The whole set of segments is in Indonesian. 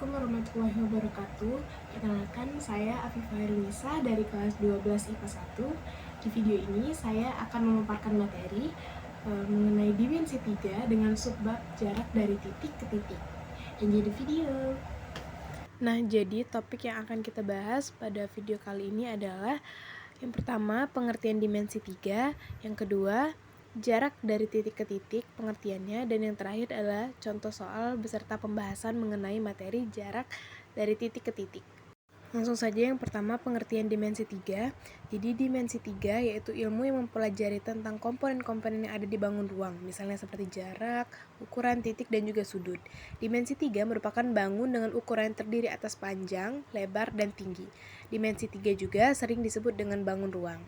Assalamualaikum warahmatullahi wabarakatuh. Perkenalkan, saya Afifah Herlisa dari kelas 12 IPA 1. Di video ini saya akan memaparkan materi mengenai dimensi 3 dengan subbab jarak dari titik ke titik. Enjoy the video. Nah, jadi topik yang akan kita bahas pada video kali ini adalah yang pertama, pengertian dimensi 3, yang kedua, jarak dari titik ke titik, pengertiannya, dan yang terakhir adalah contoh soal beserta pembahasan mengenai materi jarak dari titik ke titik. Langsung saja yang pertama, pengertian dimensi 3. Jadi dimensi 3 yaitu ilmu yang mempelajari tentang komponen-komponen yang ada di bangun ruang, misalnya seperti jarak, ukuran, titik, dan juga sudut. Dimensi 3 merupakan bangun dengan ukuran yang terdiri atas panjang, lebar, dan tinggi. Dimensi 3 juga sering disebut dengan bangun ruang.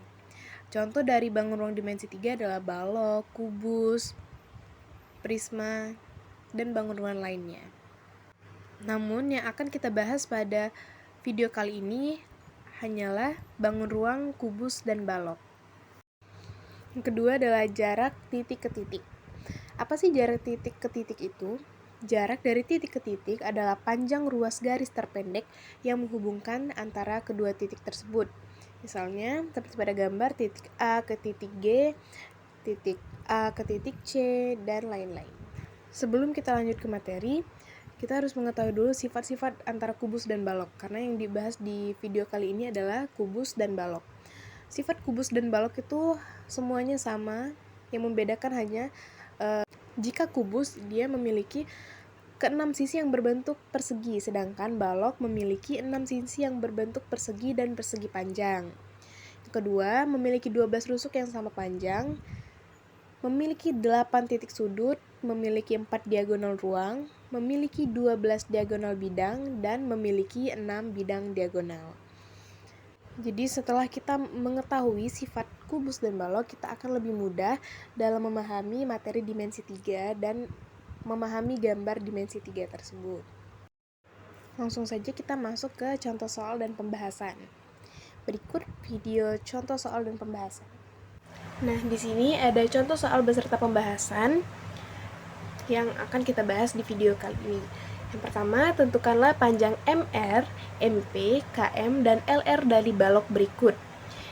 Contoh dari bangun ruang dimensi 3 adalah balok, kubus, prisma, dan bangun ruang lainnya. Namun yang akan kita bahas pada video kali ini hanyalah bangun ruang, kubus, dan balok. Yang kedua adalah jarak titik ke titik. Apa sih jarak titik ke titik itu? Jarak dari titik ke titik adalah panjang ruas garis terpendek yang menghubungkan antara kedua titik tersebut. Misalnya, seperti pada gambar titik A ke titik G, titik A ke titik C, dan lain-lain. Sebelum kita lanjut ke materi, kita harus mengetahui dulu sifat-sifat antara kubus dan balok, karena yang dibahas di video kali ini adalah kubus dan balok. Sifat kubus dan balok itu semuanya sama, yang membedakan hanya jika kubus dia memiliki ke-6 sisi yang berbentuk persegi, sedangkan balok memiliki 6 sisi yang berbentuk persegi dan persegi panjang. Yang kedua, memiliki 12 rusuk yang sama panjang, memiliki 8 titik sudut, memiliki 4 diagonal ruang, memiliki 12 diagonal bidang, dan memiliki 6 bidang diagonal. Jadi setelah kita mengetahui sifat kubus dan balok, kita akan lebih mudah dalam memahami materi dimensi 3 dan memahami gambar dimensi 3 tersebut. Langsung saja kita masuk ke contoh soal dan pembahasan. Berikut video contoh soal dan pembahasan. Nah, di sini ada contoh soal beserta pembahasan yang akan kita bahas di video kali ini. Yang pertama, tentukanlah panjang MR, MP, KM, dan LR dari balok berikut.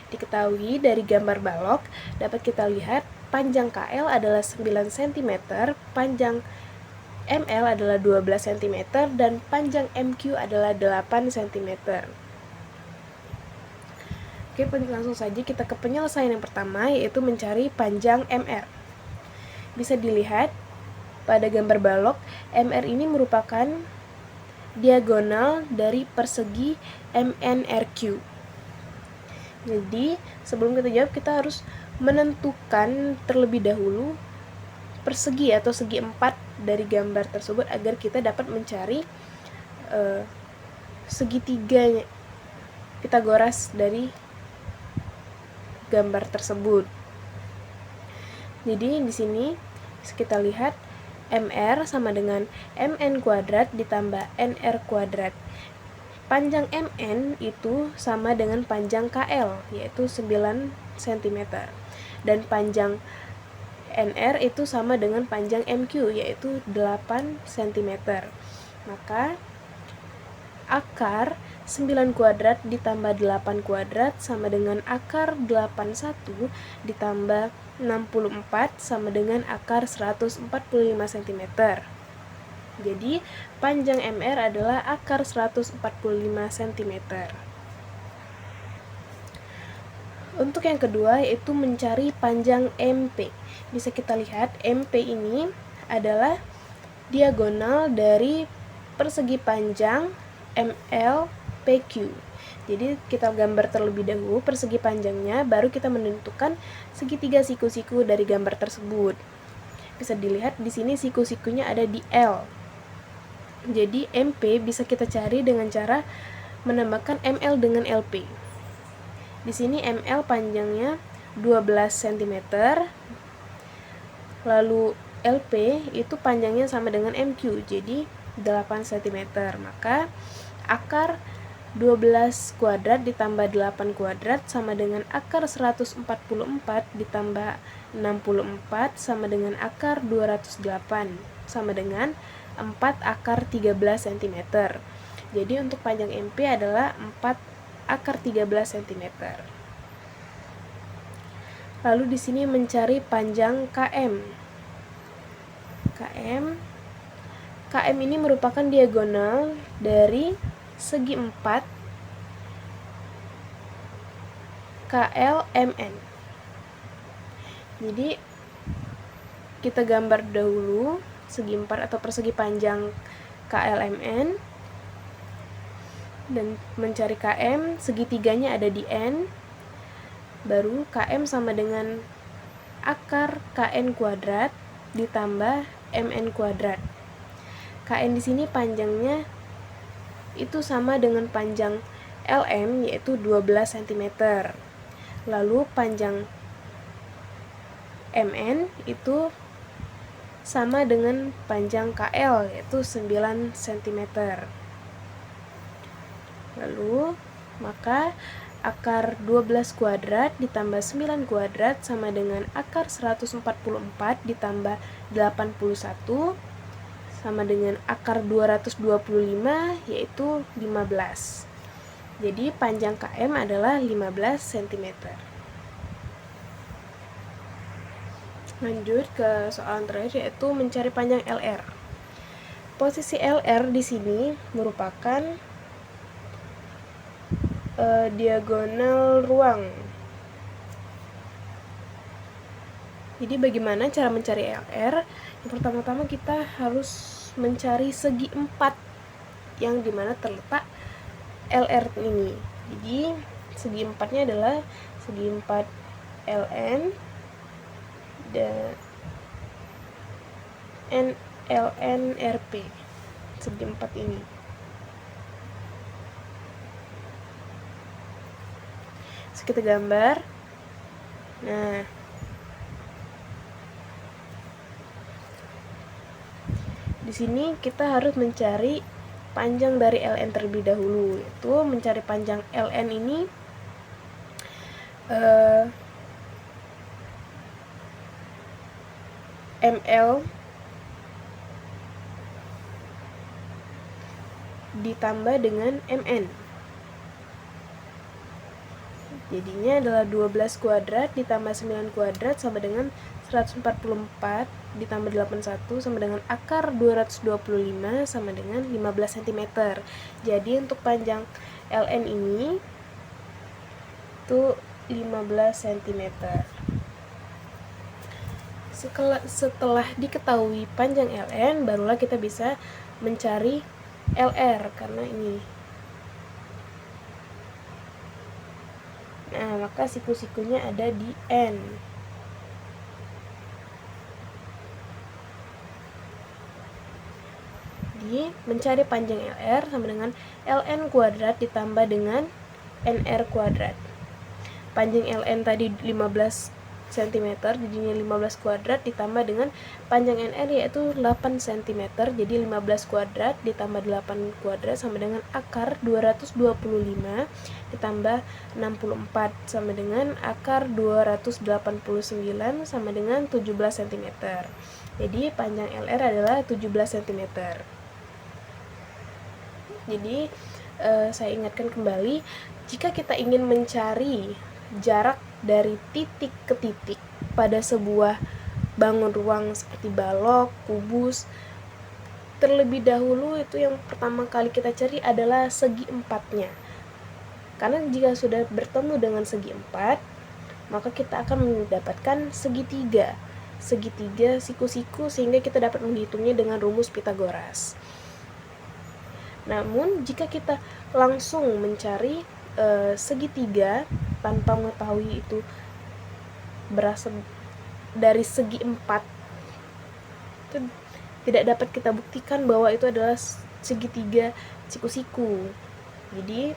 Diketahui dari gambar balok, dapat kita lihat panjang KL adalah 9 cm, panjang ML adalah 12 cm, dan panjang MQ adalah 8 cm. Oke, langsung saja kita ke penyelesaian yang pertama, yaitu mencari panjang MR. Bisa dilihat pada gambar balok, MR ini merupakan diagonal dari persegi MNRQ. Jadi, sebelum kita jawab, kita harus menentukan terlebih dahulu persegi atau segi 4 dari gambar tersebut agar kita dapat mencari segitiga Pitagoras dari gambar tersebut. Jadi di sini kita lihat MR sama dengan MN kuadrat ditambah NR kuadrat. Panjang MN itu sama dengan panjang KL, yaitu 9 cm. Dan panjang NR itu sama dengan panjang MQ, yaitu 8 cm. Maka akar 9 kuadrat ditambah 8 kuadrat sama dengan akar 81 ditambah 64 sama dengan akar 145 cm. Jadi, panjang MR adalah akar 145 cm. Untuk yang kedua, yaitu mencari panjang MP. Bisa kita lihat, MP ini adalah diagonal dari persegi panjang ML PQ. Jadi kita gambar terlebih dahulu persegi panjangnya, baru kita menentukan segitiga siku-siku dari gambar tersebut. Bisa dilihat di sini siku-sikunya ada di L. Jadi MP bisa kita cari dengan cara menambahkan ML dengan LP. Di sini ML panjangnya 12 cm, lalu LP itu panjangnya sama dengan MQ, jadi 8 cm. Maka akar 12 kuadrat ditambah 8 kuadrat sama dengan akar 144 ditambah 64 sama dengan akar 208 sama dengan 4 akar 13 cm. Jadi untuk panjang MP adalah 4 akar 13 cm. Lalu di sini mencari panjang KM. KM ini merupakan diagonal dari segi 4 KLMN. Jadi kita gambar dahulu segi 4 atau persegi panjang KLMN dan mencari KM, segitiganya ada di N. Baru KM sama dengan akar KN kuadrat ditambah MN kuadrat. KN di sini panjangnya itu sama dengan panjang LM, yaitu 12 cm. Lalu panjang MN itu sama dengan panjang KL, yaitu 9 cm. Lalu maka akar 12 kuadrat ditambah 9 kuadrat sama dengan akar 144 ditambah 81 sama dengan akar 225, yaitu 15. Jadi panjang KM adalah 15 cm. Lanjut ke soalan terakhir, yaitu mencari panjang LR. Posisi LR di sini merupakan diagonal ruang. Jadi bagaimana cara mencari LR? Yang pertama-tama kita harus mencari segi 4 yang dimana terletak LR ini. Jadi segi 4-nya adalah segi 4 LN dan NLNRP. Segi 4 ini. So, kita gambar. Nah, di sini kita harus mencari panjang dari LN terlebih dahulu, yaitu mencari panjang LN ini ML ditambah dengan MN. Jadinya adalah 12 kuadrat ditambah 9 kuadrat sama dengan 144 ditambah 81 sama dengan akar 225 sama dengan 15 cm. Jadi untuk panjang LN ini itu 15 cm. Setelah diketahui panjang LN, barulah kita bisa mencari LR karena ini. Nah, maka siku-sikunya ada di N. Jadi, mencari panjang LR sama dengan LN kuadrat ditambah dengan NR kuadrat. Panjang LN tadi 15 cm, jadinya 15 kuadrat ditambah dengan panjang NR yaitu 8 cm, jadi 15 kuadrat ditambah 8 kuadrat sama dengan akar 225 ditambah 64 sama dengan akar 289 sama dengan 17 cm. Jadi panjang LR adalah 17 cm. Jadi saya ingatkan kembali, jika kita ingin mencari jarak dari titik ke titik pada sebuah bangun ruang seperti balok, kubus, terlebih dahulu itu yang pertama kali kita cari adalah segi 4-nya. Karena jika sudah bertemu dengan segi 4, maka kita akan mendapatkan segitiga siku-siku sehingga kita dapat menghitungnya dengan rumus Pythagoras. Namun jika kita langsung mencari segitiga tanpa mengetahui itu berasal dari segi 4, itu tidak dapat kita buktikan bahwa itu adalah segitiga siku-siku. Jadi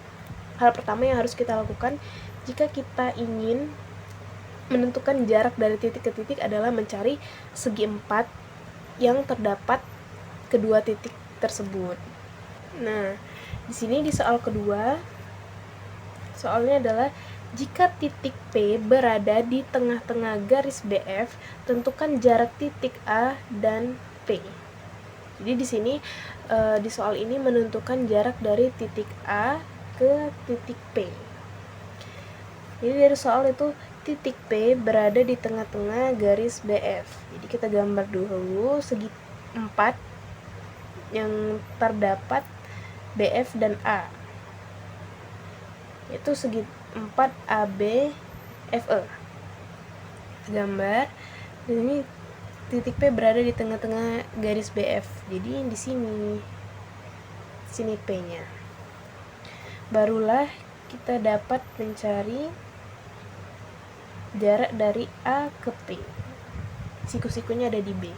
hal pertama yang harus kita lakukan jika kita ingin menentukan jarak dari titik ke titik adalah mencari segi 4 yang terdapat kedua titik tersebut. Nah, di sini di soal kedua, soalnya adalah jika titik P berada di tengah-tengah garis BF, tentukan jarak titik A dan P. Jadi di sini di soal ini menentukan jarak dari titik A ke titik P. Jadi dari soal itu titik P berada di tengah-tengah garis BF. Jadi kita gambar dulu segi 4 yang terdapat BF dan A. Itu segi 4 AB FE. Gambar. Dan ini titik P berada di tengah-tengah garis BF. Jadi di sini P-nya. Barulah kita dapat mencari jarak dari A ke P. Siku-sikunya ada di B.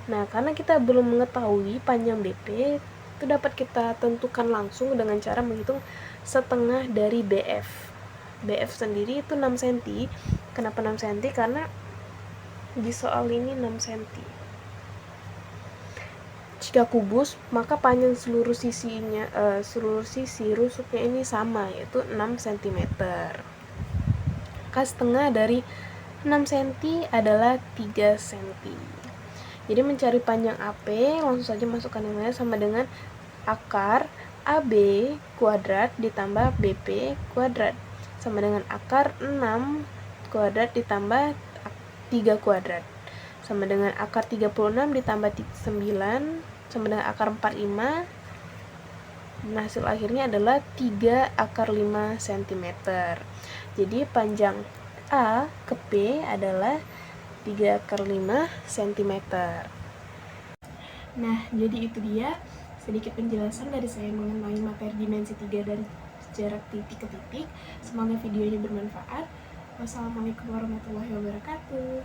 Nah, karena kita belum mengetahui panjang BP, itu dapat kita tentukan langsung dengan cara menghitung setengah dari BF. BF sendiri itu 6 cm. Kenapa 6 cm? Karena di soal ini 6 cm. Jika kubus, maka panjang seluruh sisi rusuknya ini sama, yaitu 6 cm. Maka setengah dari 6 cm adalah 3 cm. Jadi mencari panjang AP, langsung saja masukkan nilainya sama dengan akar AB kuadrat ditambah BP kuadrat sama dengan akar 6 kuadrat ditambah 3 kuadrat sama dengan akar 36 ditambah 9 sama dengan akar 45. Nah, hasil akhirnya adalah 3 akar 5 cm. Jadi panjang A ke P adalah 3 akar 5 cm. Nah, jadi itu dia sedikit penjelasan dari saya mengenai materi dimensi 3 dari jarak titik ke titik. Semoga videonya bermanfaat. Wassalamualaikum warahmatullahi wabarakatuh.